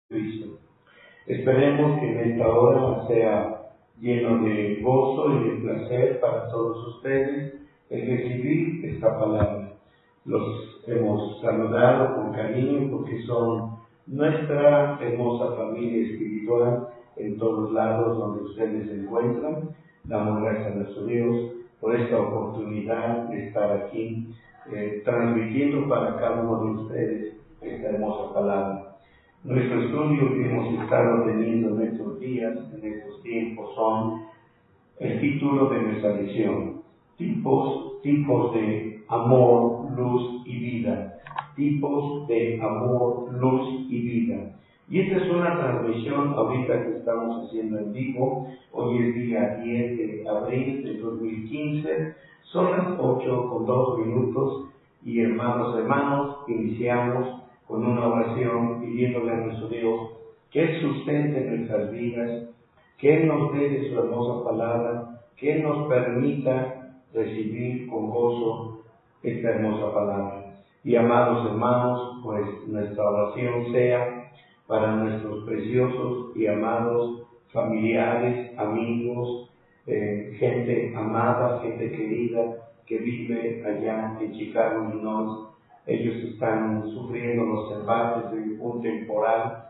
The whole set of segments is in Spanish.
Cristo. Esperemos que en esta hora sea lleno de gozo y de placer para todos ustedes el recibir esta palabra. Los hemos saludado con cariño porque son nuestra hermosa familia espiritual en todos lados donde ustedes se encuentran. Damos gracias a nuestro Dios por esta oportunidad de estar aquí transmitiendo para cada uno de ustedes esta hermosa palabra. Nuestro estudio que hemos estado teniendo en estos días, en estos tiempos, son el título de nuestra lección: tipos de amor, luz y vida. Tipos de amor, luz y vida. Y esta es una transmisión ahorita que estamos haciendo en vivo. Hoy es día 10 de abril del 2015. Son las 8:02 y hermanos, iniciamos con una oración pidiéndole a nuestro Dios que Él sustente nuestras vidas, que Él nos dé de su hermosa palabra, que Él nos permita recibir con gozo esta hermosa palabra. Y amados hermanos, pues nuestra oración sea para nuestros preciosos y amados familiares, amigos, gente amada, gente querida que vive allá en Chicago, Illinois. Ellos están sufriendo los embates de un temporal.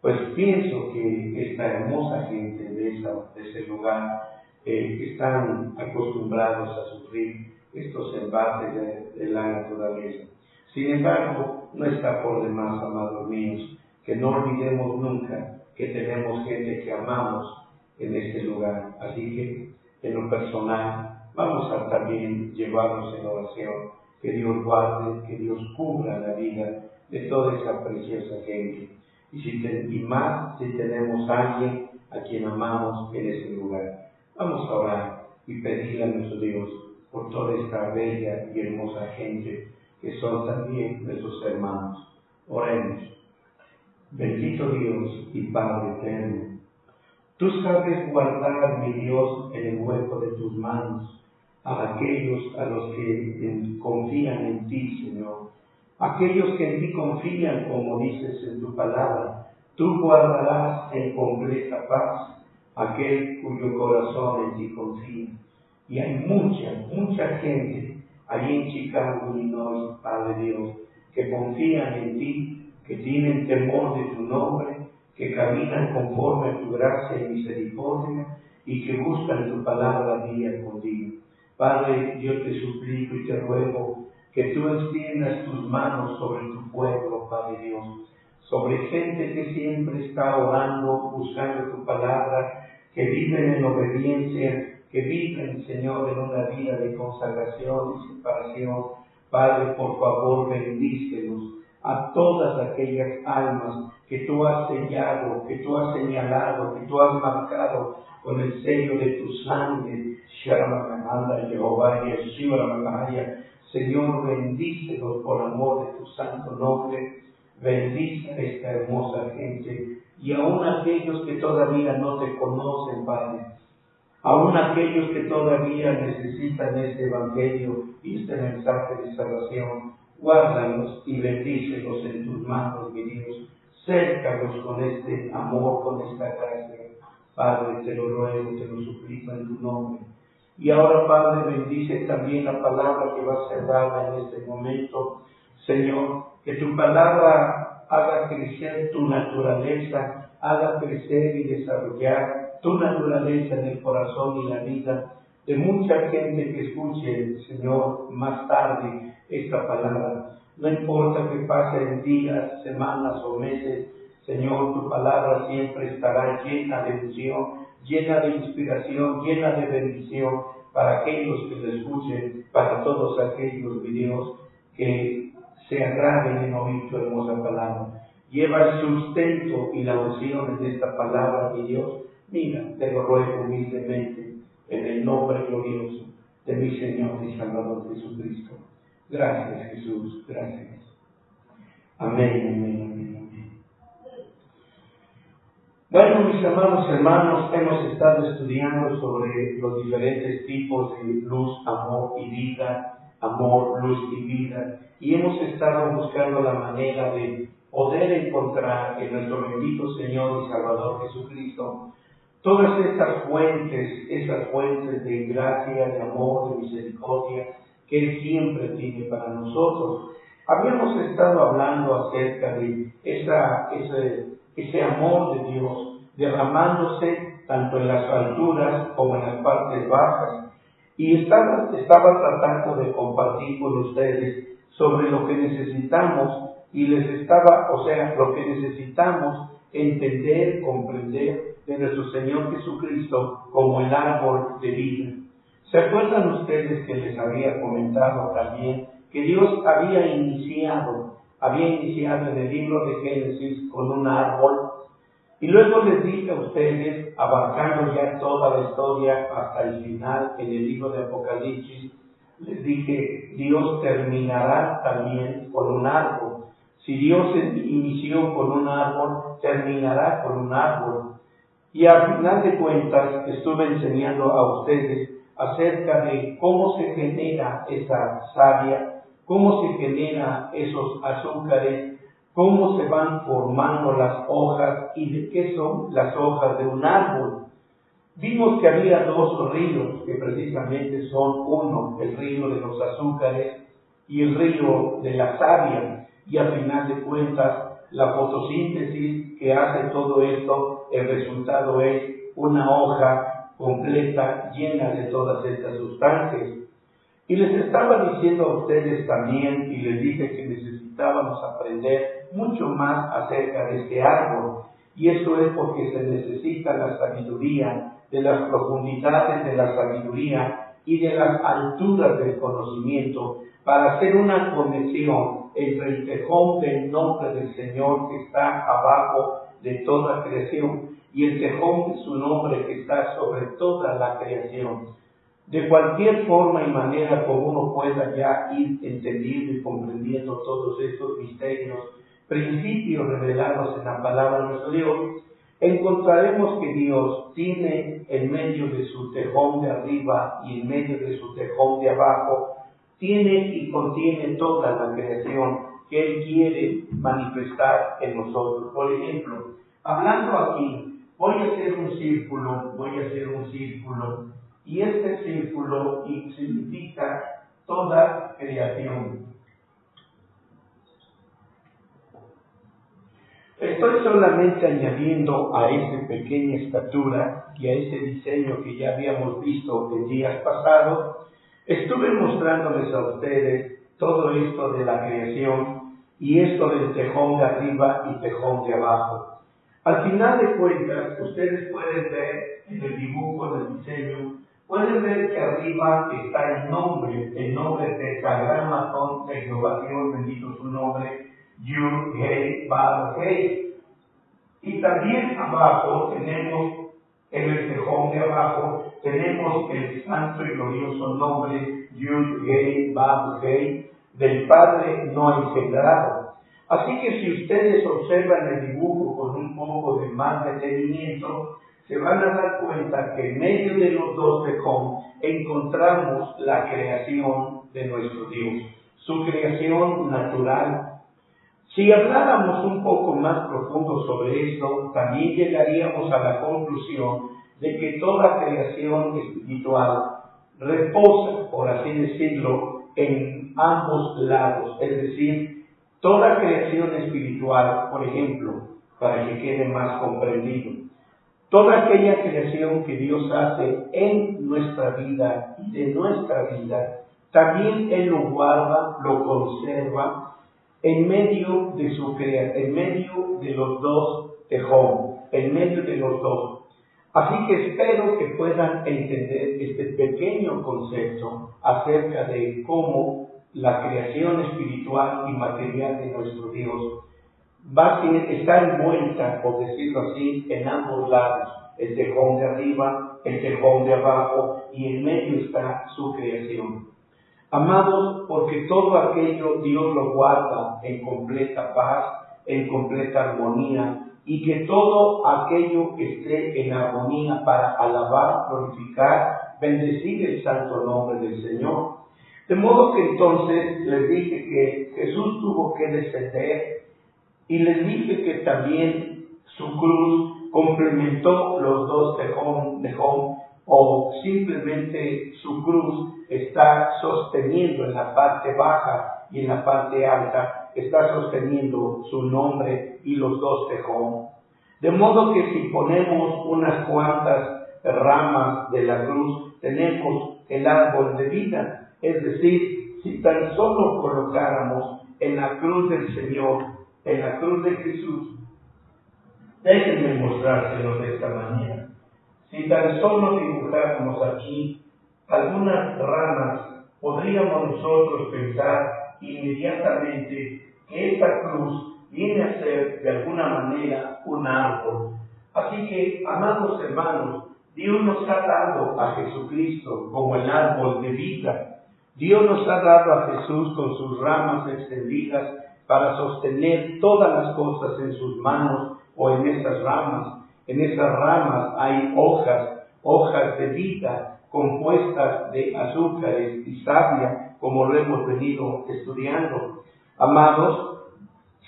Pues pienso que esta hermosa gente de ese lugar están acostumbrados a sufrir estos embates de la naturaleza. Sin embargo, no está por demás, amados míos, que no olvidemos nunca que tenemos gente que amamos en este lugar. Así que, en lo personal, vamos a también llevarnos en oración, que Dios guarde, que Dios cubra la vida de toda esa preciosa gente. Y más si tenemos a alguien a quien amamos en ese lugar. Vamos a orar y pedirle a nuestro Dios por toda esta bella y hermosa gente que son también nuestros hermanos. Oremos. Bendito Dios y Padre eterno, tú sabes guardar, mi Dios, en el hueco de tus manos a aquellos a los que confían en ti, Señor. Aquellos que en ti confían, como dices en tu palabra, tú guardarás en completa paz aquel cuyo corazón en ti confía. Y hay mucha gente allí en Chicago, Illinois, Padre Dios, que confían en ti, que tienen temor de tu nombre, que caminan conforme a tu gracia y misericordia y que buscan tu palabra día con día. Padre, yo te suplico y te ruego que tú extiendas tus manos sobre tu pueblo, Padre Dios, sobre gente que siempre está orando, buscando tu palabra, que viven en obediencia, que viven, Señor, en una vida de consagración y separación. Padre, por favor, bendícelos a todas aquellas almas que tú has sellado, que tú has señalado, que tú has marcado con el sello de tu sangre. Jehová, Señor, bendícelos por amor de tu santo nombre. Bendice a esta hermosa gente y aún aquellos que todavía no te conocen, Padre. Aún aquellos que todavía necesitan este evangelio y este mensaje de salvación, guárdalos y bendícelos en tus manos, mi Dios. Cércalos con este amor, con esta gracia. Padre, te lo ruego, te lo suplico en tu nombre. Y ahora, Padre, bendice también la palabra que va a ser dada en este momento. Señor, que tu palabra haga crecer tu naturaleza, haga crecer y desarrollar tu naturaleza en el corazón y la vida de mucha gente que escuche, Señor, más tarde esta palabra. No importa que pasen días, semanas o meses, Señor, tu palabra siempre estará llena de unción, llena de inspiración, llena de bendición para aquellos que lo escuchen, para todos aquellos, mi Dios, que se agraden en oír tu hermosa palabra. Lleva el sustento y la unción de esta palabra, mi Dios. Mira, te lo ruego humildemente, en el nombre glorioso de mi Señor y Salvador Jesucristo. Gracias, Jesús, gracias. Amén, amén, amén, amén. Bueno, mis amados hermanos, hemos estado estudiando sobre los diferentes tipos de luz, amor y vida, amor, luz y vida, y hemos estado buscando la manera de poder encontrar en nuestro bendito Señor y Salvador Jesucristo todas esas fuentes de gracia, de amor, de misericordia que Él siempre tiene para nosotros. Habíamos estado hablando acerca de ese amor de Dios derramándose tanto en las alturas como en las partes bajas. Y estaba tratando de compartir con ustedes sobre lo que necesitamos lo que necesitamos entender, comprender de nuestro Señor Jesucristo como el árbol de vida. ¿Se acuerdan ustedes que les había comentado también que Dios había iniciado en el libro de Génesis con un árbol? Y luego les dije a ustedes, abarcando ya toda la historia hasta el final en el libro de Apocalipsis, les dije, Dios terminará también con un árbol. Si Dios inició con un árbol, terminará con un árbol. Y al final de cuentas estuve enseñando a ustedes acerca de cómo se genera esa savia, cómo se generan esos azúcares, cómo se van formando las hojas y de qué son las hojas de un árbol. Vimos que había dos ríos que precisamente son uno, el río de los azúcares y el río de la savia. Y al final de cuentas, la fotosíntesis que hace todo esto, el resultado es una hoja completa llena de todas estas sustancias. Y les estaba diciendo a ustedes también, y les dije que necesitábamos aprender mucho más acerca de este árbol. Y eso es porque se necesita la sabiduría, de las profundidades de la sabiduría y de las alturas del conocimiento, para hacer una conexión entre el tejón del nombre del Señor que está abajo de toda creación y el tejón de su nombre que está sobre toda la creación. De cualquier forma y manera como uno pueda ya ir entendiendo y comprendiendo todos estos misterios, principios revelados en la palabra de nuestro Dios, encontraremos que Dios tiene en medio de su tejón de arriba y en medio de su tejón de abajo, tiene y contiene toda la creación que Él quiere manifestar en nosotros. Por ejemplo, hablando aquí, voy a hacer un círculo, y este círculo significa toda creación. Estoy solamente añadiendo a esa pequeña estatura y a ese diseño que ya habíamos visto en días pasados. Estuve mostrándoles a ustedes todo esto de la creación y esto del tejón de arriba y tejón de abajo. Al final de cuentas, ustedes pueden ver en el dibujo del diseño, pueden ver que arriba está el nombre tetragramatón de Jehová Dios, bendito su nombre, Yud, Hei, Vav, Hei. Y también abajo tenemos, en el tejón de abajo, tenemos el santo y glorioso nombre Yud, Hei, Vav, Hei, del Padre no engendrado. Así que si ustedes observan el dibujo con un poco de más detenimiento, se van a dar cuenta que en medio de los dos tejón encontramos la creación de nuestro Dios, su creación natural. Si habláramos un poco más profundo sobre esto, también llegaríamos a la conclusión de que toda creación espiritual reposa, por así decirlo, en ambos lados. Es decir, toda creación espiritual, por ejemplo, para que quede más comprendido, toda aquella creación que Dios hace en nuestra vida y de nuestra vida, también Él lo guarda, lo conserva, en medio de los dos tejón, en medio de los dos. Así que espero que puedan entender este pequeño concepto acerca de cómo la creación espiritual y material de nuestro Dios está envuelta, por decirlo así, en ambos lados, el tejón de arriba, el tejón de abajo, y en medio está su creación. Amados, porque todo aquello Dios lo guarda en completa paz, en completa armonía, y que todo aquello esté en armonía para alabar, glorificar, bendecir el santo nombre del Señor. De modo que entonces les dije que Jesús tuvo que descender Y les dije que también su cruz complementó los dos tejón, o simplemente su cruz está sosteniendo en la parte baja y en la parte alta, está sosteniendo su nombre y los dos tejón. De modo que si ponemos unas cuantas ramas de la cruz, tenemos el árbol de vida. Es decir, si tan solo colocáramos en la cruz del Señor, en la cruz de Jesús, déjenme mostrárselo de esta manera. Si tan solo dibujáramos aquí algunas ramas, podríamos nosotros pensar inmediatamente que esta cruz viene a ser de alguna manera un árbol. Así que, amados hermanos, Dios nos ha dado a Jesucristo como el árbol de vida. Dios nos ha dado a Jesús con sus ramas extendidas para sostener todas las cosas en sus manos o en esas ramas. En esas ramas hay hojas de vida compuestas de azúcares y savia, como lo hemos venido estudiando. Amados,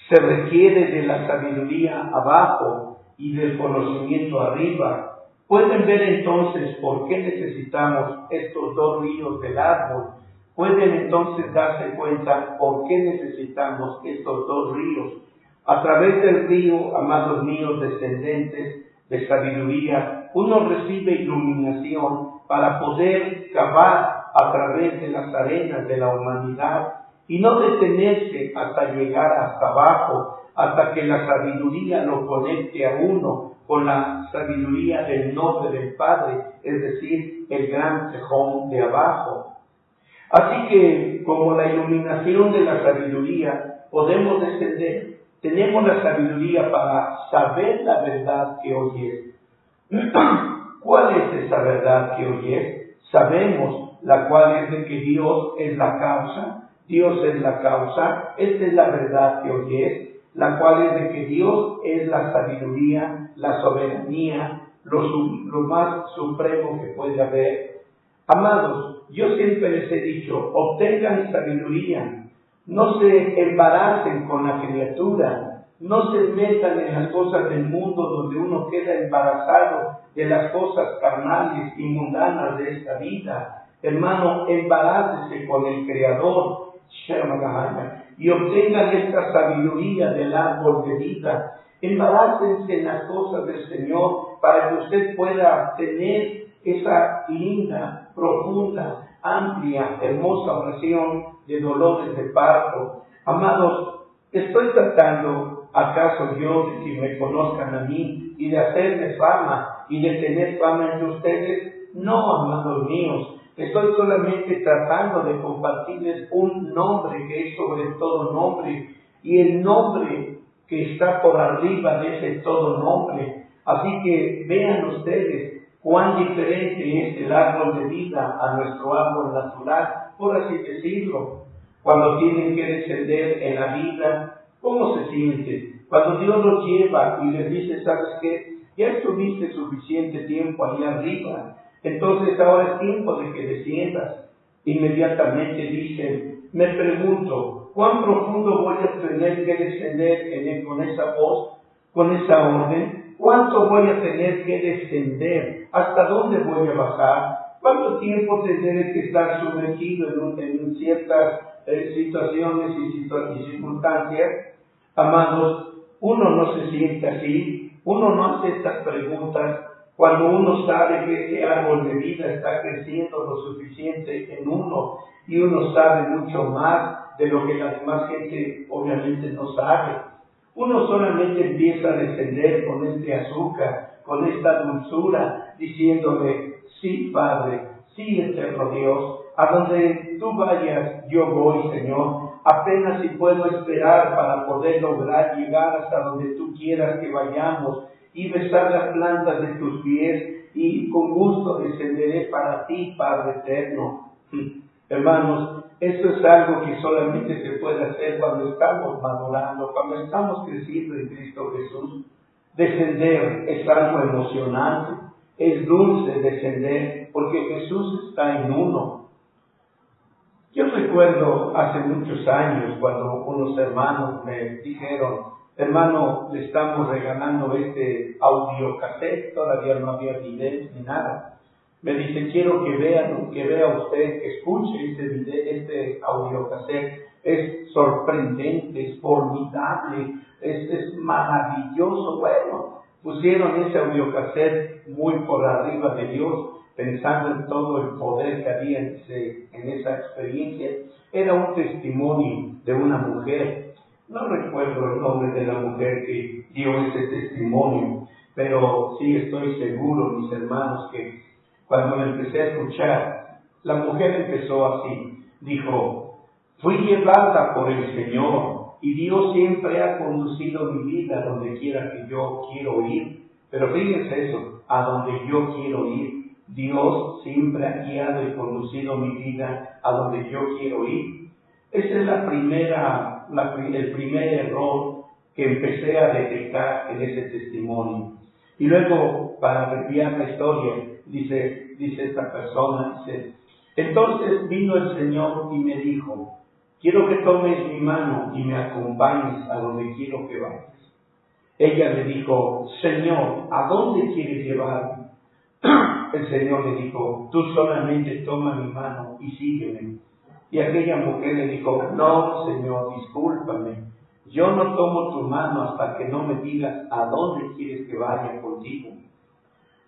se requiere de la sabiduría abajo y del conocimiento arriba. Pueden ver entonces por qué necesitamos estos dos ríos del árbol. Pueden entonces darse cuenta por qué necesitamos estos dos ríos. A través del río, amados míos descendientes de sabiduría, uno recibe iluminación para poder cavar a través de las arenas de la humanidad y no detenerse hasta llegar hasta abajo, hasta que la sabiduría lo conecte a uno con la sabiduría del nombre del Padre, es decir, el gran tejón de abajo. Así que, como la iluminación de la sabiduría, podemos descender. Tenemos la sabiduría para saber la verdad que hoy es. ¿Cuál es esa verdad que hoy es? Sabemos la cual es de que Dios es la causa. Dios es la causa. Esta es la verdad que hoy es, la cual es de que Dios es la sabiduría, la soberanía, lo más supremo que puede haber. Amados, yo siempre les he dicho, obtengan sabiduría. No se embaracen con la criatura, no se metan en las cosas del mundo donde uno queda embarazado de las cosas carnales y mundanas de esta vida. Hermano, embarácese con el Creador, y obtengan esta sabiduría del árbol de vida. Embarácense en las cosas del Señor para que usted pueda tener esa linda, profunda, amplia, hermosa oración de dolores de parto. Amados, estoy tratando, acaso yo, de que me conozcan a mí y de hacerles fama y de tener fama entre ustedes. No, amados míos, estoy solamente tratando de compartirles un nombre que es sobre todo nombre, y el nombre que está por arriba de ese todo nombre. Así que vean ustedes cuán diferente es el árbol de vida a nuestro árbol natural, por así decirlo. Cuando tienen que descender en la vida, ¿cómo se sienten? Cuando Dios los lleva y les dice, ¿sabes qué? Ya estuviste suficiente tiempo ahí arriba, entonces ahora es tiempo de que desciendas. Inmediatamente dicen, me pregunto, ¿cuán profundo voy a tener que descender con esa voz, con esa orden? ¿Cuánto voy a tener que descender? ¿Hasta dónde voy a bajar? ¿Cuánto tiempo tendré que estar sumergido en ciertas situaciones y circunstancias? Amados, uno no se siente así, uno no hace estas preguntas cuando uno sabe que ese árbol de vida está creciendo lo suficiente en uno y uno sabe mucho más de lo que la demás gente obviamente no sabe. Uno solamente empieza a descender con este azúcar, con esta dulzura, diciéndole, sí, Padre, sí, eterno Dios, a donde tú vayas, yo voy, Señor. Apenas si puedo esperar para poder lograr llegar hasta donde tú quieras que vayamos y besar las plantas de tus pies, y con gusto descenderé para ti, Padre eterno. Hermanos, esto es algo que solamente se puede hacer cuando estamos madurando, cuando estamos creciendo en Cristo Jesús. Descender es algo emocionante, es dulce descender, porque Jesús está en uno. Yo recuerdo hace muchos años cuando unos hermanos me dijeron, hermano, le estamos regalando este audiocassette, todavía no había videos ni nada. Me dice, quiero que vea usted, que escuche este audiocassette. Es sorprendente, es formidable, es maravilloso. Bueno, pusieron ese audiocassette muy por arriba de Dios, pensando en todo el poder que había en esa experiencia. Era un testimonio de una mujer. No recuerdo el nombre de la mujer que dio ese testimonio, pero sí estoy seguro, mis hermanos, que cuando la empecé a escuchar, la mujer empezó así. Dijo, fui llevada por el Señor y Dios siempre ha conducido mi vida donde quiera que yo quiero ir. Pero fíjense eso, a donde yo quiero ir. Dios siempre ha guiado y conducido mi vida a donde yo quiero ir. Ese es el primer error que empecé a detectar en ese testimonio. Y luego, para abreviar la historia, dice esta persona, entonces vino el Señor y me dijo, quiero que tomes mi mano y me acompañes a donde quiero que vayas. Ella le dijo, Señor, ¿a dónde quieres llevarme? El Señor le dijo, tú solamente toma mi mano y sígueme. Y aquella mujer le dijo, no, Señor, discúlpame, yo no tomo tu mano hasta que no me digas a dónde quieres que vaya contigo.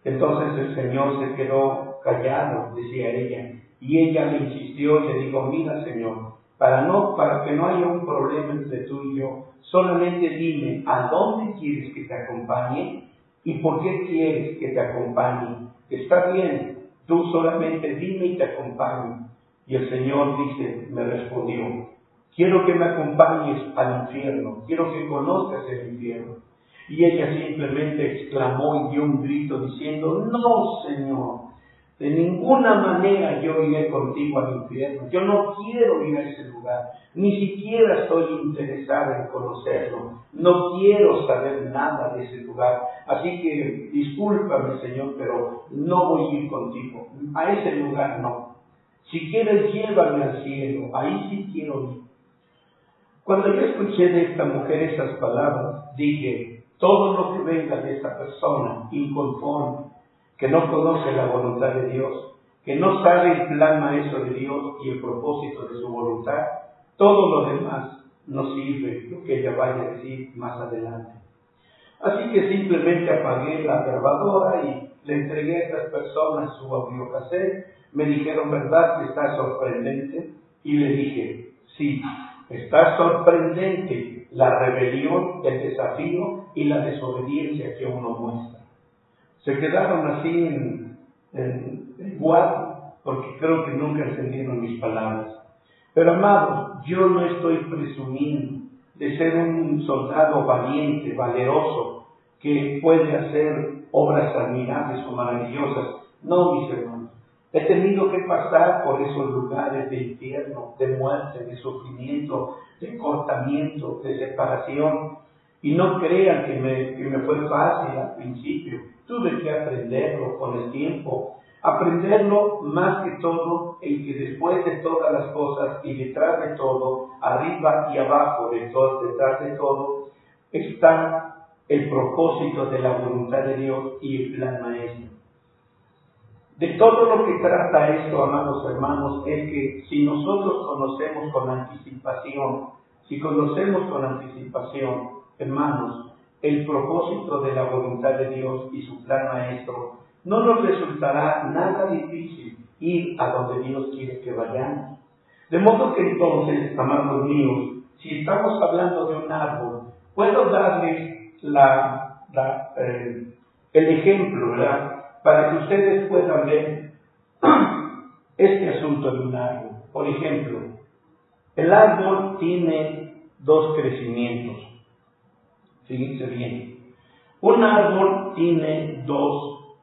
Entonces el Señor se quedó callado, decía ella, y ella le insistió y le dijo, mira, Señor, para que no haya un problema entre tú y yo, solamente dime a dónde quieres que te acompañe y por qué quieres que te acompañe. Está bien, tú solamente dime y te acompaño. Y el Señor me respondió, quiero que me acompañes al infierno, quiero que conozcas el infierno. Y ella simplemente exclamó y dio un grito diciendo, no, Señor, de ninguna manera yo iré contigo al infierno. Yo no quiero ir a ese lugar, ni siquiera estoy interesada en conocerlo. No quiero saber nada de ese lugar. Así que discúlpame, Señor, pero no voy a ir contigo. A ese lugar no. Si quieres, llévame al cielo. Ahí sí quiero ir. Cuando yo escuché de esta mujer esas palabras, dije, todo lo que venga de esta persona inconforme, que no conoce la voluntad de Dios, que no sabe el plan maestro de Dios y el propósito de su voluntad, todo lo demás no sirve lo que ella vaya a decir más adelante. Así que simplemente apagué la grabadora y le entregué a estas personas su audiocassette. Me dijeron, ¿verdad que está sorprendente? Y le dije, sí, está sorprendente la rebelión, el desafío y la desobediencia que uno muestra. Se quedaron así igual, porque creo que nunca entendieron mis palabras. Pero amados, yo no estoy presumiendo de ser un soldado valiente, valeroso, que puede hacer obras admirables o maravillosas. No, mis hermanos. He tenido que pasar por esos lugares de infierno, de muerte, de sufrimiento, de cortamiento, de separación. Y no crean que me fue fácil al principio. Tuve que aprenderlo con el tiempo. Aprenderlo más que todo en que después de todas las cosas y detrás de todo, arriba y abajo de todo, detrás de todo, está el propósito de la voluntad de Dios y el plan maestro. De todo lo que trata esto, amados hermanos, es que si nosotros conocemos con anticipación, hermanos, el propósito de la voluntad de Dios y su plan maestro, no nos resultará nada difícil ir a donde Dios quiere que vayamos. De modo que entonces, amados míos, si estamos hablando de un árbol, puedo darles el ejemplo, ¿verdad?, para que ustedes puedan ver este asunto de un árbol. Por ejemplo, el árbol tiene dos crecimientos. Fíjense bien. Un árbol tiene dos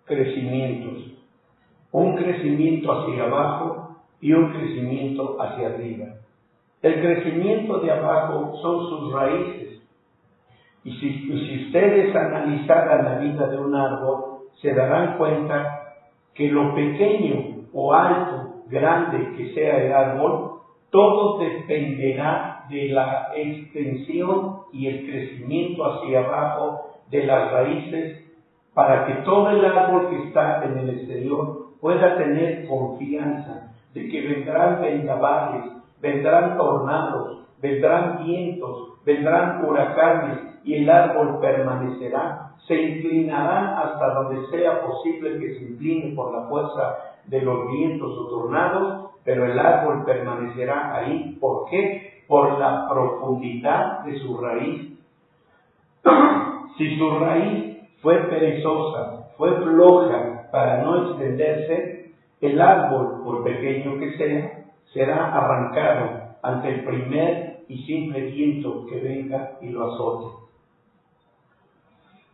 crecimientos. Un crecimiento hacia abajo y un crecimiento hacia arriba. El crecimiento de abajo son sus raíces. Y si ustedes analizaran la vida de un árbol, se darán cuenta que lo pequeño o alto, grande que sea el árbol, todo dependerá de la extensión y el crecimiento hacia abajo de las raíces, para que todo el árbol que está en el exterior pueda tener confianza de que vendrán vendavales, vendrán tornados, vendrán vientos, vendrán huracanes, y el árbol permanecerá. Se inclinará hasta donde sea posible que se incline por la fuerza de los vientos o tornados, pero el árbol permanecerá ahí. ¿Por qué? Por la profundidad de su raíz. Si su raíz fue perezosa, fue floja para no extenderse, el árbol, por pequeño que sea, será arrancado ante el primer y simple viento que venga y lo azote.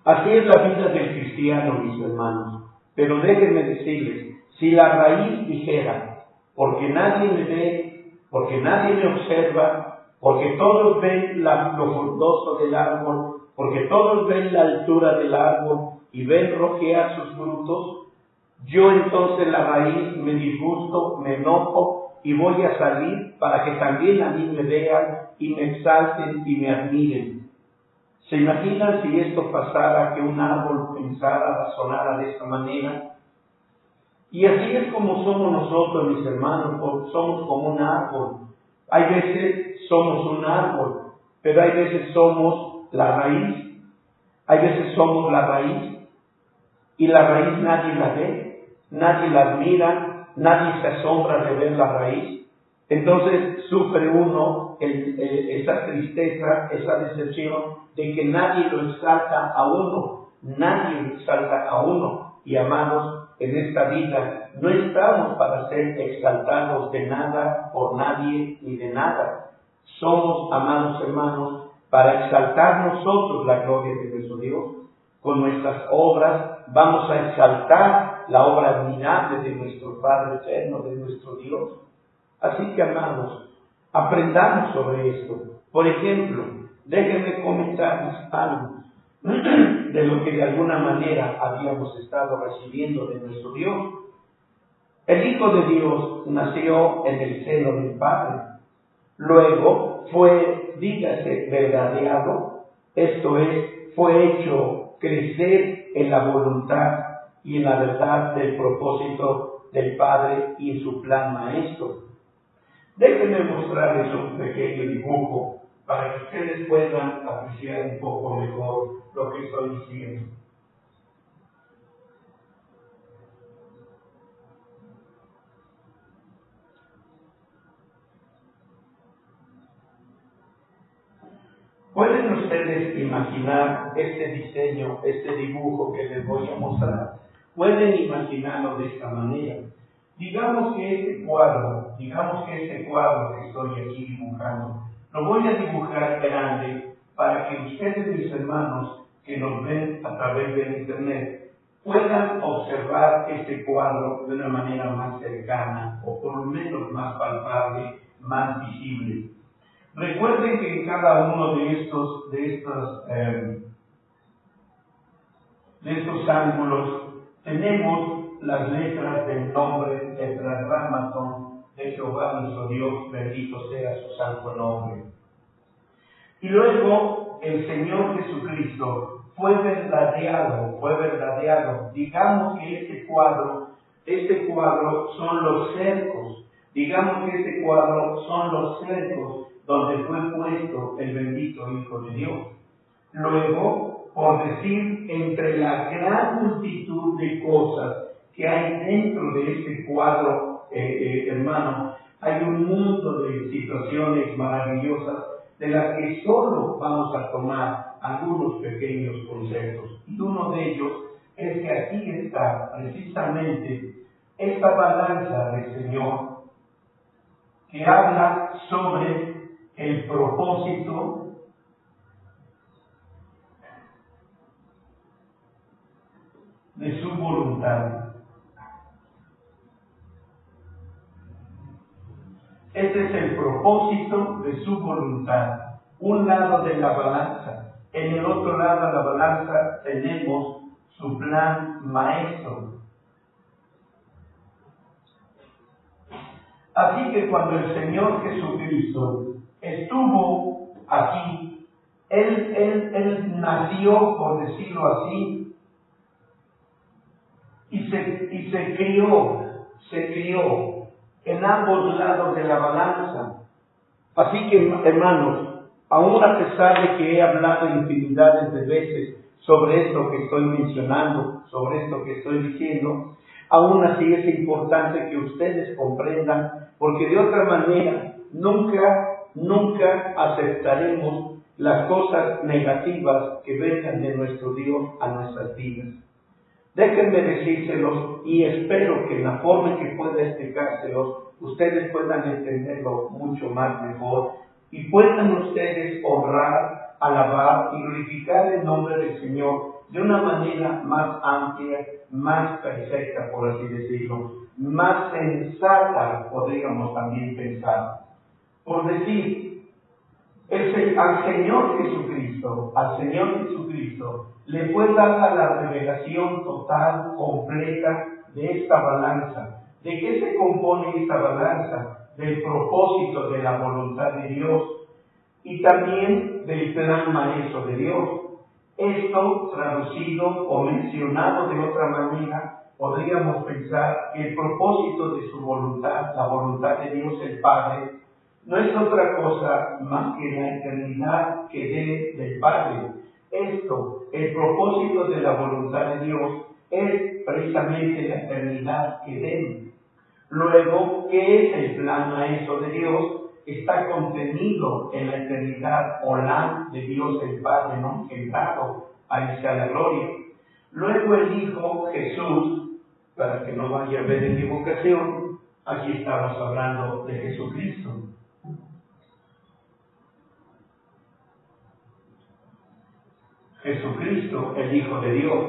Así es la vida del cristiano, mis hermanos. Pero déjenme decirles, si la raíz dijera, porque nadie me ve, porque nadie me observa, porque todos ven lo frondoso del árbol, porque todos ven la altura del árbol y ven rojear sus frutos, yo entonces la raíz me disgusto, me enojo y voy a salir para que también a mí me vean y me exalten y me admiren. ¿Se imaginan si esto pasara, que un árbol pensara, razonara de esta manera? Y así es como somos nosotros, mis hermanos, porque somos como un árbol. Hay veces somos un árbol, pero hay veces somos la raíz. Hay veces somos la raíz, y la raíz nadie la ve, nadie la admira, nadie se asombra de ver la raíz. Entonces sufre uno esa tristeza, esa decepción de que nadie lo exalta a uno, nadie lo exalta a uno. Y amados, en esta vida no estamos para ser exaltados de nada, por nadie ni de nada. Somos, amados hermanos, para exaltar nosotros la gloria de nuestro Dios. Con nuestras obras vamos a exaltar la obra admirable de nuestro Padre eterno, de nuestro Dios. Así que, amados, aprendamos sobre esto. Por ejemplo, déjenme comentarles algo de lo que de alguna manera habíamos estado recibiendo de nuestro Dios. El Hijo de Dios nació en el seno del Padre. Luego fue, dígase, verdadeado, esto es, fue hecho crecer en la voluntad y en la verdad del propósito del Padre y en su plan maestro. Déjenme mostrarles un pequeño dibujo para que ustedes puedan apreciar un poco mejor lo que estoy diciendo. ¿Pueden ustedes imaginar este diseño, este dibujo que les voy a mostrar? Pueden imaginarlo de esta manera. Digamos que este cuadro que estoy aquí dibujando, lo voy a dibujar grande para que ustedes, mis hermanos, que nos ven a través del internet, puedan observar este cuadro de una manera más cercana, o por lo menos más palpable, más visible. Recuerden que en cada uno de estos ángulos tenemos las letras del nombre Tetragrámaton de Jehová nuestro Dios, bendito sea su santo nombre. Y luego el Señor Jesucristo fue verdadeado. Digamos que este cuadro son los cercos. Digamos que este cuadro son los cercos donde fue puesto el bendito Hijo de Dios. Luego, por decir, entre la gran multitud de cosas que hay dentro de este cuadro, hermano, hay un mundo de situaciones maravillosas de las que solo vamos a tomar algunos pequeños conceptos. Y uno de ellos es que aquí está precisamente esta balanza del Señor que habla sobre el propósito de su voluntad. Este es el propósito de su voluntad. Un lado de la balanza. En el otro lado de la balanza tenemos su plan maestro. Así que cuando el Señor Jesucristo estuvo aquí, él nació, por decirlo así, y se crió en ambos lados de la balanza. Así que, hermanos, aún a pesar de que he hablado infinidades de veces sobre esto que estoy mencionando, sobre esto que estoy diciendo, aún así es importante que ustedes comprendan, porque de otra manera nunca aceptaremos las cosas negativas que vengan de nuestro Dios a nuestras vidas. Déjenme decírselos y espero que en la forma en que pueda explicárselos, ustedes puedan entenderlo mucho más mejor y puedan ustedes honrar, alabar y glorificar el nombre del Señor de una manera más amplia, más perfecta, por así decirlo, más sensata, podríamos también pensar. Por decir, al Señor Jesucristo, le fue dada la revelación total, completa de esta balanza. ¿De qué se compone esta balanza? Del propósito de la voluntad de Dios y también del plan maestro de Dios. Esto, traducido o mencionado de otra manera, podríamos pensar que el propósito de su voluntad, la voluntad de Dios el Padre, no es otra cosa más que la eternidad que dé del Padre. El propósito de la voluntad de Dios es precisamente la eternidad que dé. Luego, ¿qué es el plan maestro de Dios? Está contenido en la eternidad oral de Dios el Padre, ¿no? Entrado a la gloria. Luego el Hijo Jesús, para que no vaya a haber equivocación, aquí estamos hablando de Jesucristo. Jesucristo, el Hijo de Dios.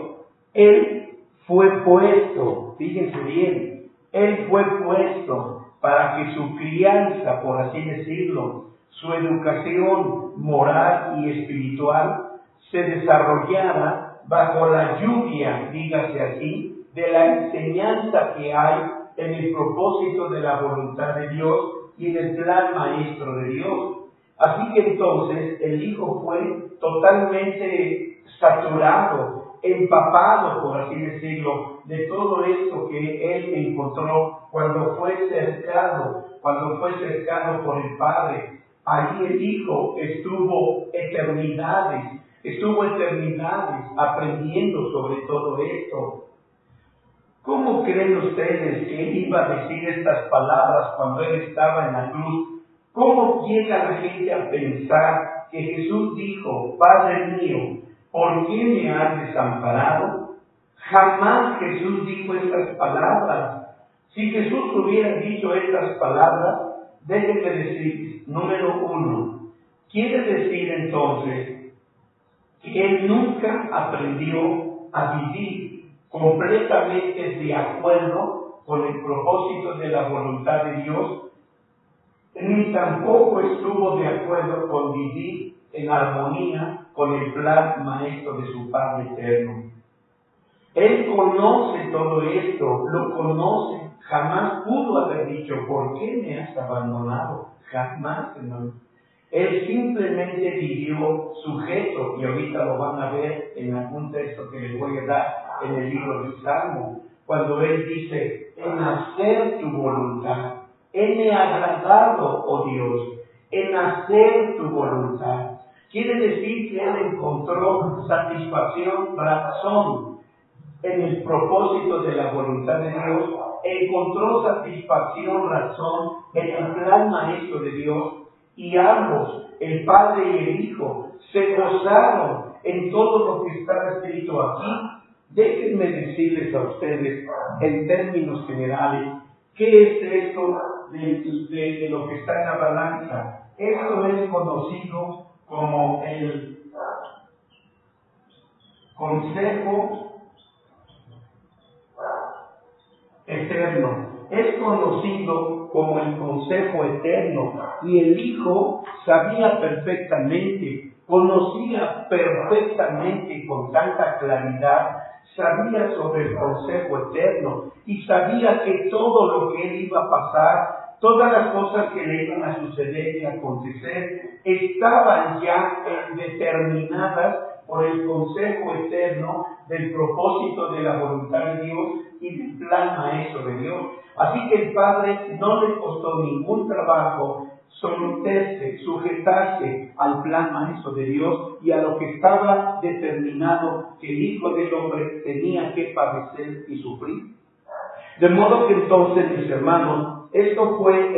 Él fue puesto, fíjense bien, Él fue puesto para que su crianza, por así decirlo, su educación moral y espiritual se desarrollara bajo la lluvia, dígase así, de la enseñanza que hay en el propósito de la voluntad de Dios y en el plan maestro de Dios. Así que entonces el Hijo fue totalmente saturado, empapado, por así decirlo, de todo esto que Él encontró cuando fue cercado por el Padre. Allí el Hijo estuvo eternidades aprendiendo sobre todo esto. ¿Cómo creen ustedes que Él iba a decir estas palabras cuando Él estaba en la cruz? ¿Cómo llega la gente a pensar que Jesús dijo, Padre mío, ¿por qué me has desamparado? Jamás Jesús dijo estas palabras. Si Jesús hubiera dicho estas palabras, déjenme decir, número 1, quiere decir entonces que Él nunca aprendió a vivir completamente de acuerdo con el propósito de la voluntad de Dios, ni tampoco estuvo de acuerdo con vivir en armonía con el plan maestro de su Padre eterno. Él conoce todo esto, lo conoce, jamás pudo haber dicho, ¿por qué me has abandonado? Jamás, hermano. Él simplemente vivió sujeto, y ahorita lo van a ver en algún texto que les voy a dar en el libro del Salmo, cuando Él dice, en hacer tu voluntad. Heme agradado, oh Dios, en hacer tu voluntad. Quiere decir que Él encontró satisfacción, razón en el propósito de la voluntad de Dios. Encontró satisfacción, razón en el plan maestro de Dios. Y ambos, el Padre y el Hijo, se gozaron en todo lo que está escrito aquí. Déjenme decirles a ustedes, en términos generales, ¿qué es esto de lo que está en la balanza? Esto es conocido como el consejo eterno. Es conocido como el consejo eterno. Y el Hijo sabía perfectamente, conocía perfectamente con tanta claridad, sabía sobre el consejo eterno y sabía que todo lo que Él iba a pasar todas las cosas que le iban a suceder y acontecer estaban ya determinadas por el consejo eterno del propósito de la voluntad de Dios y del plan maestro de Dios. Así que el Padre no le costó ningún trabajo someterse, sujetarse al plan maestro de Dios y a lo que estaba determinado que el Hijo del Hombre tenía que padecer y sufrir. De modo que entonces, mis hermanos, esto fue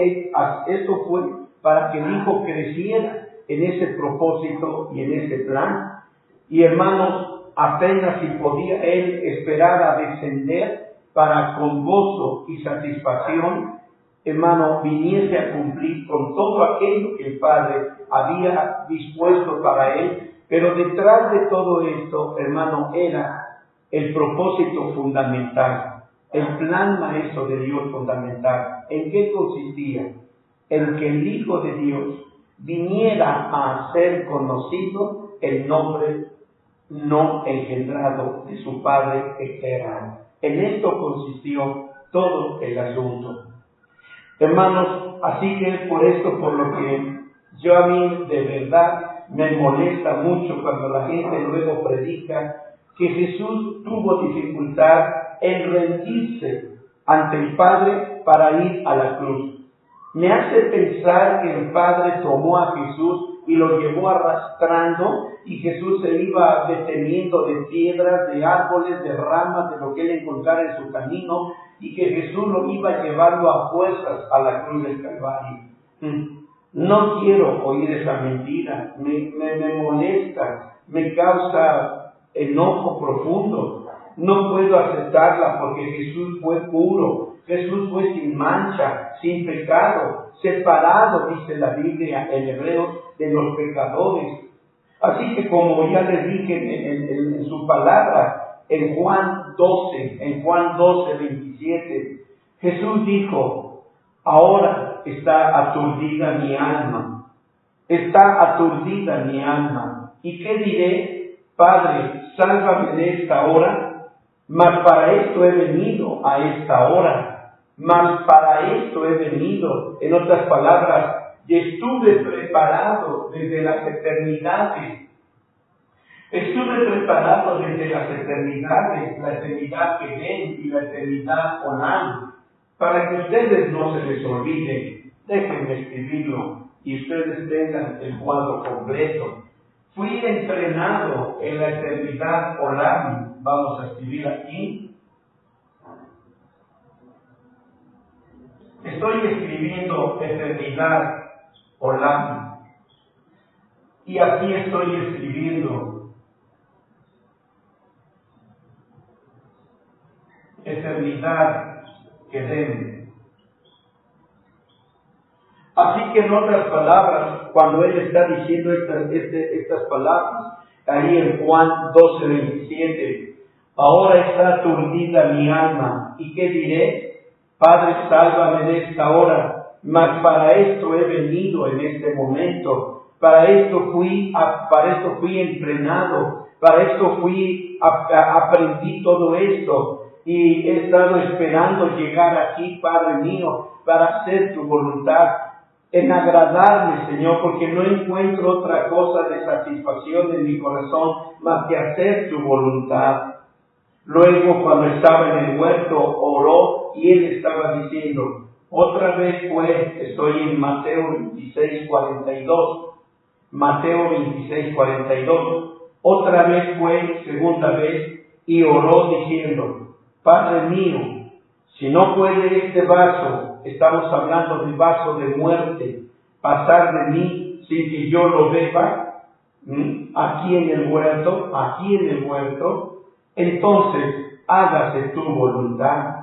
para que el Hijo creciera en ese propósito y en ese plan. Y hermanos, apenas si podía Él esperar a descender para con gozo y satisfacción, hermano, viniese a cumplir con todo aquello que el Padre había dispuesto para Él. Pero detrás de todo esto, hermano, era el propósito fundamental, el plan maestro de Dios fundamental. ¿En qué consistía? En que el Hijo de Dios viniera a ser conocido el nombre no engendrado de su Padre eterno. En esto consistió todo el asunto. Hermanos, así que es por esto por lo que a mí de verdad me molesta mucho cuando la gente luego predica que Jesús tuvo dificultad en rendirse ante el Padre para ir a la cruz. Me hace pensar que el Padre tomó a Jesús y lo llevó arrastrando, y Jesús se iba deteniendo de piedras, de árboles, de ramas, de lo que él encontrara en su camino, y que Jesús lo iba llevando a fuerzas a la cruz del Calvario. No quiero oír esa mentira, me molesta, me causa enojo profundo. No puedo aceptarla porque Jesús fue puro, Jesús fue sin mancha, sin pecado, separado, dice la Biblia en Hebreos, de los pecadores. Así que como ya les dije en su palabra, en Juan 12, 27, Jesús dijo: ahora está aturdida mi alma, ¿y qué diré? Padre, sálvame de esta hora. Mas para esto he venido a esta hora. En otras palabras, estuve preparado desde las eternidades. La eternidad que ven y la eternidad Onam. Para que ustedes no se les olvide, déjenme escribirlo y ustedes tengan el cuadro completo. Fui entrenado en la eternidad Olam. Vamos a escribir aquí. Estoy escribiendo eternidad Olam. Y aquí estoy escribiendo eternidad Kedem. Así que en otras palabras, cuando él está diciendo estas palabras, ahí en Juan 12:27, ahora está aturdida mi alma, ¿y qué diré? Padre, sálvame de esta hora, mas para esto he venido en este momento, para esto fui entrenado, para esto aprendí todo esto, y he estado esperando llegar aquí, Padre mío, para hacer tu voluntad, en agradarme, Señor, porque no encuentro otra cosa de satisfacción en mi corazón más que hacer tu voluntad. Luego, cuando estaba en el huerto, oró y él estaba diciendo, otra vez estoy en Mateo 26:42. Mateo 26:42. Otra vez segunda vez, y oró diciendo, Padre mío, si no puede este vaso, estamos hablando del vaso de muerte, pasar de mí sin que yo lo beba, aquí en el huerto, entonces hágase tu voluntad.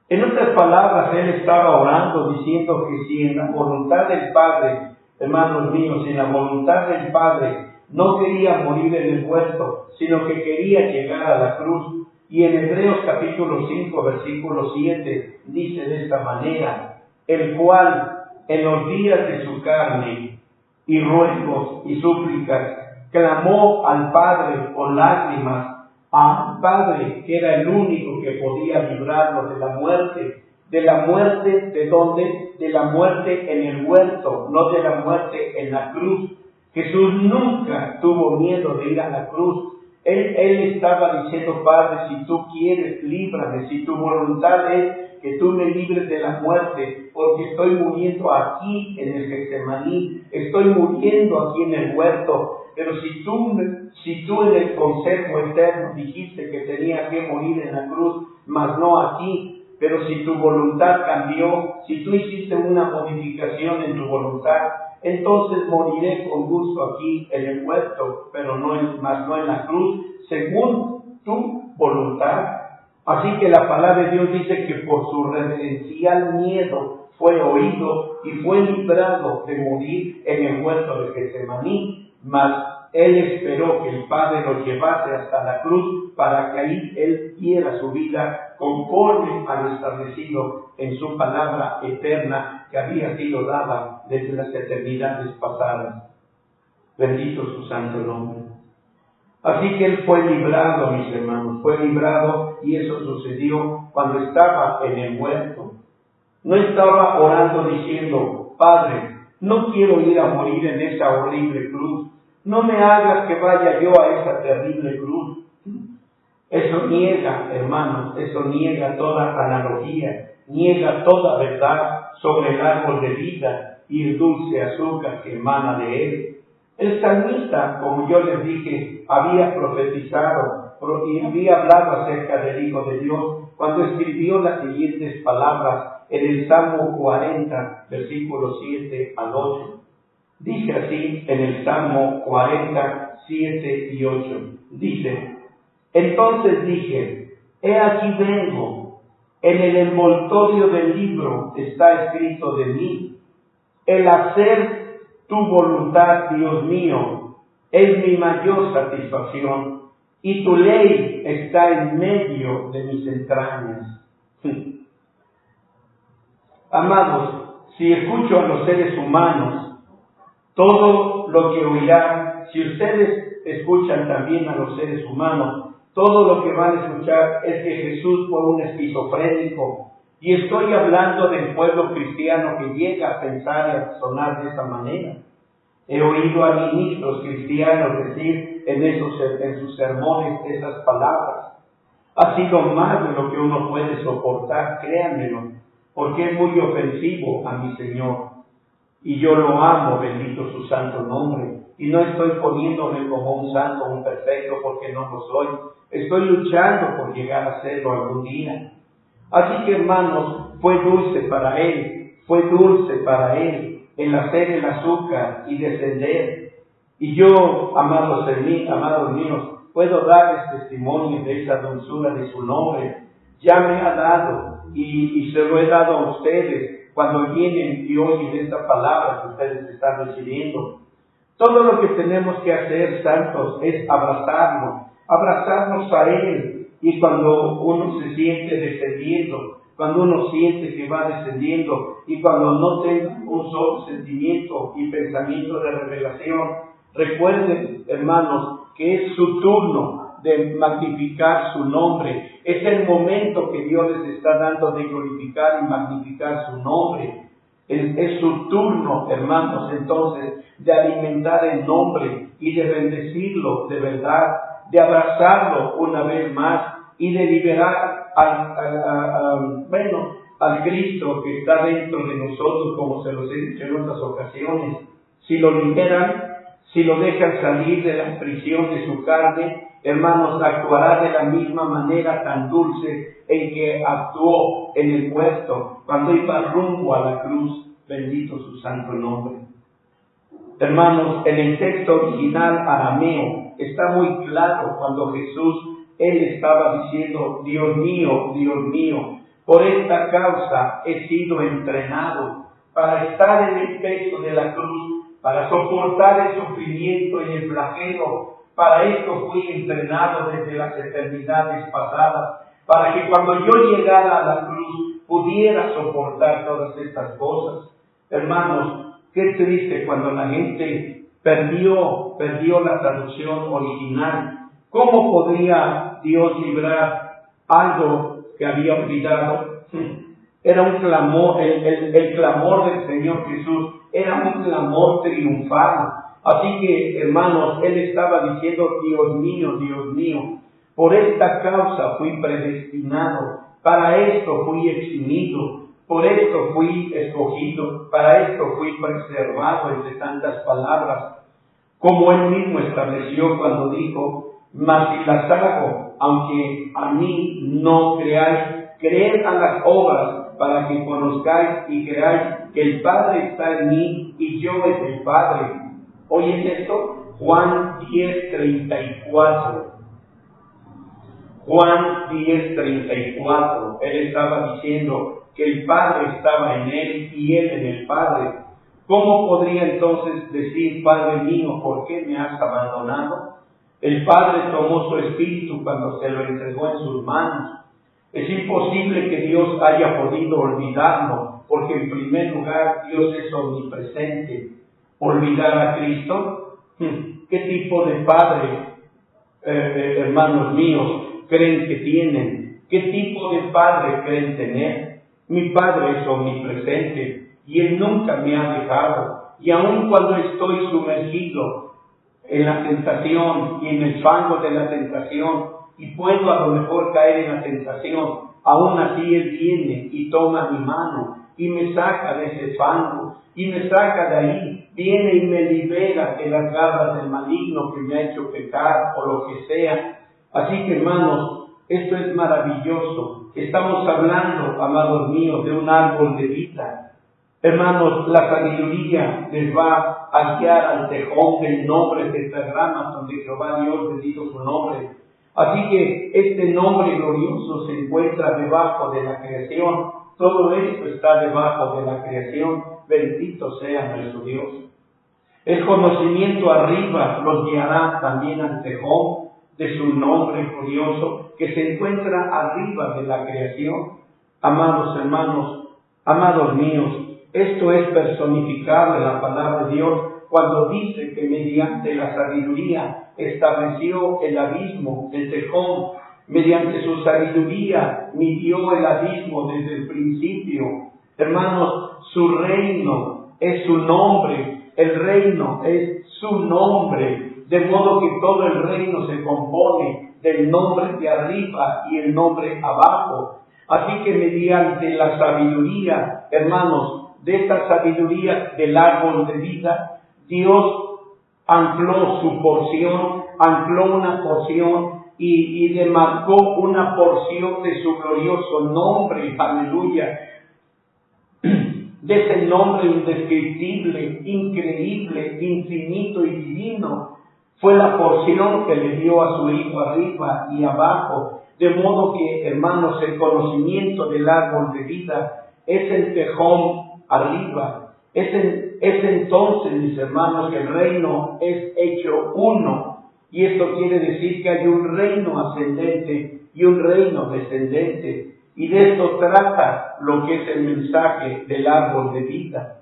En otras palabras, él estaba orando diciendo que si en la voluntad del Padre, hermanos míos, si en la voluntad del Padre no quería morir en el huerto, sino que quería llegar a la cruz. Y en Hebreos capítulo 5, versículo 7, dice de esta manera, el cual en los días de su carne y ruegos y súplicas clamó al Padre con lágrimas, al Padre que era el único que podía librarlo de la muerte, ¿De la muerte de dónde? De la muerte en el huerto, no de la muerte en la cruz. Jesús nunca tuvo miedo de ir a la cruz. Él estaba diciendo, Padre, si tú quieres, líbrame. Si tu voluntad es que tú me libres de la muerte, porque estoy muriendo aquí en el Getsemaní, estoy muriendo aquí en el huerto. Pero si tú en el consejo eterno dijiste que tenía que morir en la cruz, mas no aquí, pero si tu voluntad cambió, si tú hiciste una modificación en tu voluntad, entonces moriré con gusto aquí en el huerto, pero más no en la cruz, según tu voluntad. Así que la palabra de Dios dice que por su reverencial miedo fue oído y fue librado de morir en el huerto de Getsemaní, mas él esperó que el Padre lo llevase hasta la cruz para que ahí él diera su vida conforme a lo establecido en su palabra eterna que había sido dada desde las eternidades pasadas. Bendito su santo nombre. Así que él fue librado, mis hermanos, fue librado, y eso sucedió cuando estaba en el huerto. No estaba orando diciendo, Padre, no quiero ir a morir en esa horrible cruz. No me hagas que vaya yo a esa terrible cruz. Eso niega, hermanos, eso niega toda analogía, niega toda verdad sobre el árbol de vida y el dulce azúcar que emana de él. El salmista, como yo les dije, había profetizado y había hablado acerca del Hijo de Dios cuando escribió las siguientes palabras en el Salmo 40, versículos 7 al 8. Dice así en el Salmo 40, 7 y 8. Dice, entonces dije, he aquí vengo, en el envoltorio del libro está escrito de mí, el hacer tu voluntad, Dios mío, es mi mayor satisfacción, y tu ley está en medio de mis entrañas. Amados, si escucho a los seres humanos, todo lo que oirán, si ustedes escuchan también a los seres humanos, todo lo que van a escuchar es que Jesús fue un esquizofrénico. Y estoy hablando del pueblo cristiano que llega a pensar y a razonar de esa manera. He oído a ministros cristianos decir en sus sermones esas palabras. Ha sido más de lo que uno puede soportar, créanmelo, porque es muy ofensivo a mi Señor. Y yo lo amo, bendito su santo nombre. Y no estoy poniéndome como un santo, un perfecto, porque no lo soy. Estoy luchando por llegar a serlo algún día. Así que, hermanos, fue dulce para él el hacer el azúcar y descender. Y yo, amados míos, puedo darles testimonio de esa dulzura de su nombre. Ya me ha dado y se lo he dado a ustedes cuando vienen y oyen esta palabra que ustedes están recibiendo. Todo lo que tenemos que hacer, santos, es abrazarnos a Él. Y cuando uno se siente descendiendo, cuando uno siente que va descendiendo, y cuando no tenga un solo sentimiento y pensamiento de revelación, recuerden, hermanos, que es su turno de magnificar su nombre. Es el momento que Dios les está dando de glorificar y magnificar su nombre. Es su turno, hermanos, entonces, de alimentar el nombre y de bendecirlo de verdad, de abrazarlo una vez más y de liberar al Cristo que está dentro de nosotros, como se los he dicho en otras ocasiones. Si lo liberan, si lo dejan salir de la prisión de su carne, hermanos, actuará de la misma manera tan dulce en que actuó en el huerto, cuando iba rumbo a la cruz. Bendito su santo nombre. Hermanos, en el texto original arameo está muy claro cuando Jesús, Él estaba diciendo, Dios mío, por esta causa he sido entrenado para estar en el peso de la cruz, para soportar el sufrimiento y el flagelo. Para esto fui entrenado desde las eternidades pasadas, para que cuando yo llegara a la cruz pudiera soportar todas estas cosas. Hermanos, qué triste cuando la gente perdió la traducción original. ¿Cómo podría Dios librar algo que había olvidado? Era un clamor, el clamor del Señor Jesús era un clamor triunfal. Así que, hermanos, Él estaba diciendo, Dios mío, por esta causa fui predestinado, para esto fui eximido, por esto fui escogido, para esto fui preservado entre tantas palabras, como Él mismo estableció cuando dijo, mas si las hago, aunque a mí no creáis, creed a las obras, para que conozcáis y creáis que el Padre está en mí y yo en el Padre. ¿Oyen esto? Juan 10:34. Juan 10:34. Él estaba diciendo que el Padre estaba en Él y Él en el Padre. ¿Cómo podría entonces decir, Padre mío, ¿por qué me has abandonado? El Padre tomó su espíritu cuando se lo entregó en sus manos. Es imposible que Dios haya podido olvidarlo, porque en primer lugar Dios es omnipresente. ¿Olvidar a Cristo? ¿Qué tipo de Padre, hermanos míos, creen que tienen? ¿Qué tipo de Padre creen tener? Mi Padre es omnipresente y Él nunca me ha dejado. Y aun cuando estoy sumergido en la tentación y en el fango de la tentación, y puedo a lo mejor caer en la tentación, aún así Él viene y toma mi mano y me saca de ese fango y me saca de ahí, viene y me libera de las garras del maligno que me ha hecho pecar o lo que sea. Así que, hermanos, esto es maravilloso. Estamos hablando, amados míos, de un árbol de vida. Hermanos, la sabiduría les va a guiar al tejón del nombre tetragramas donde Jehová Dios, bendito su nombre. Así que este nombre glorioso se encuentra debajo de la creación. Todo esto está debajo de la creación. Bendito sea nuestro Dios. El conocimiento arriba los guiará también al tejón de su nombre glorioso que se encuentra arriba de la creación. Amados hermanos, amados míos, esto es personificar la palabra de Dios cuando dice que mediante la sabiduría estableció el abismo, el tejón, mediante su sabiduría midió el abismo desde el principio. Hermanos, su reino es su nombre, el reino es su nombre, de modo que todo el reino se compone del nombre de arriba y el nombre abajo. Así que mediante la sabiduría, hermanos, de esta sabiduría del árbol de vida, Dios ancló su porción, ancló una porción y demarcó una porción de su glorioso nombre, aleluya, de ese nombre indescriptible, increíble, infinito y divino. Fue la porción que le dio a su Hijo arriba y abajo, de modo que, hermanos, el conocimiento del árbol de vida es el tejón arriba. Es entonces, mis hermanos, que el reino es hecho uno. Y esto quiere decir que hay un reino ascendente y un reino descendente. Y de esto trata lo que es el mensaje del árbol de vida.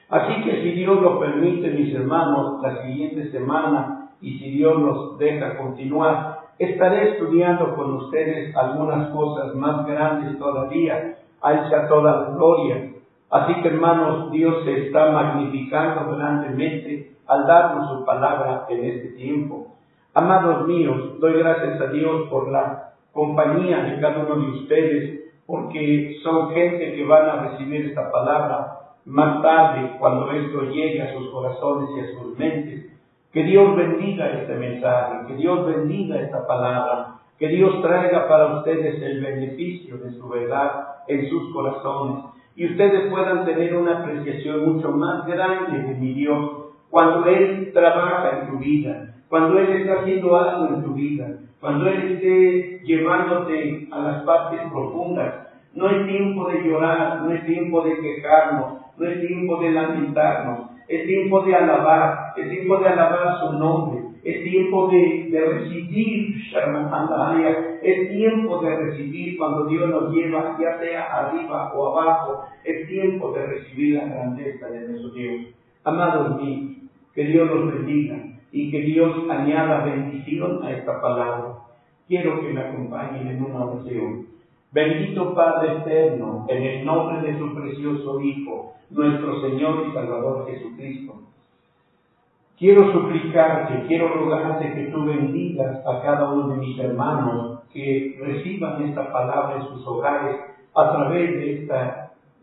Así que si Dios lo permite, mis hermanos, la siguiente semana, y si Dios nos deja continuar, estaré estudiando con ustedes algunas cosas más grandes todavía. A Él sea toda la gloria. Así que, hermanos, Dios se está magnificando grandemente al darnos su palabra en este tiempo. Amados míos, doy gracias a Dios por la compañía de cada uno de ustedes, porque son gente que van a recibir esta palabra más tarde, cuando esto llegue a sus corazones y a sus mentes. Que Dios bendiga este mensaje, que Dios bendiga esta palabra, que Dios traiga para ustedes el beneficio de su verdad en sus corazones, y ustedes puedan tener una apreciación mucho más grande de mi Dios cuando Él trabaja en tu vida, cuando Él está haciendo algo en tu vida, cuando Él esté llevándote a las partes profundas. No es tiempo de llorar, no es tiempo de quejarnos, no es tiempo de lamentarnos, es tiempo de alabar, es tiempo de alabar su nombre, es tiempo de recibir, es tiempo de recibir cuando Dios nos lleva, ya sea arriba o abajo, es tiempo de recibir la grandeza de nuestro Dios. Amados míos, que Dios los bendiga y que Dios añada bendición a esta palabra. Quiero que me acompañen en una oración. Bendito Padre eterno, en el nombre de su precioso Hijo, nuestro Señor y Salvador Jesucristo, quiero suplicarte, quiero rogarte que tú bendigas a cada uno de mis hermanos que reciban esta palabra en sus hogares a través de este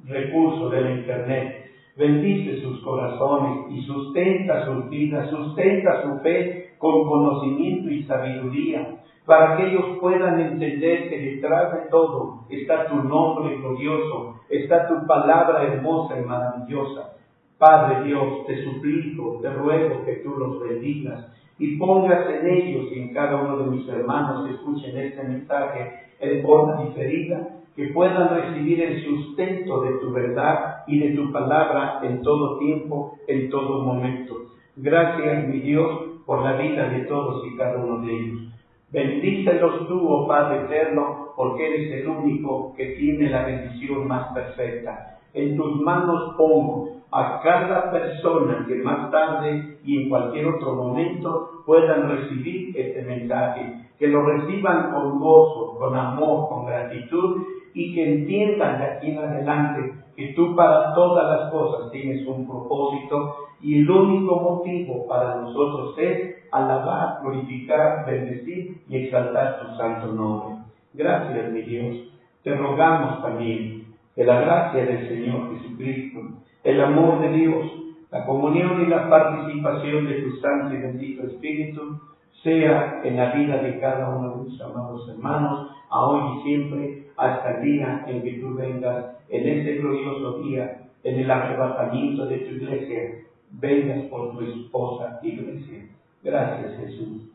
recurso de la Internet. Bendice sus corazones y sustenta sus vidas, sustenta su fe con conocimiento y sabiduría, para que ellos puedan entender que detrás de todo está tu nombre glorioso, está tu palabra hermosa y maravillosa. Padre Dios, te suplico, te ruego que tú los bendigas y pongas en ellos y en cada uno de mis hermanos que escuchen este mensaje en forma diferida, que puedan recibir el sustento de tu verdad y de tu palabra en todo tiempo, en todo momento. Gracias, mi Dios, por la vida de todos y cada uno de ellos. Bendícelos tú, oh Padre eterno, porque eres el único que tiene la bendición más perfecta. En tus manos pongo a cada persona que más tarde y en cualquier otro momento puedan recibir este mensaje, que lo reciban con gozo, con amor, con gratitud, y que entiendan de aquí en adelante que tú para todas las cosas tienes un propósito y el único motivo para nosotros es alabar, glorificar, bendecir y exaltar tu santo nombre. Gracias, mi Dios. Te rogamos también que la gracia del Señor Jesucristo, el amor de Dios, la comunión y la participación de tu santo y bendito Espíritu sea en la vida de cada uno de mis amados hermanos, a hoy y siempre, hasta el día en que tú vengas, en este glorioso día, en el arrebatamiento de tu iglesia, vengas por tu esposa iglesia. Gracias, Jesús.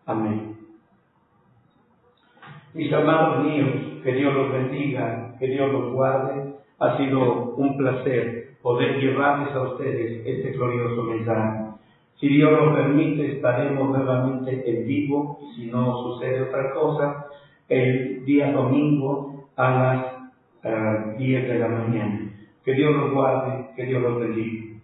Amén. Mis amados míos, que Dios los bendiga, que Dios los guarde. Ha sido un placer poder llevarles a ustedes este glorioso mensaje. Si Dios lo permite, estaremos nuevamente en vivo, y si no sucede otra cosa, el día domingo a las 10 de la mañana. Que Dios los guarde, que Dios los bendiga.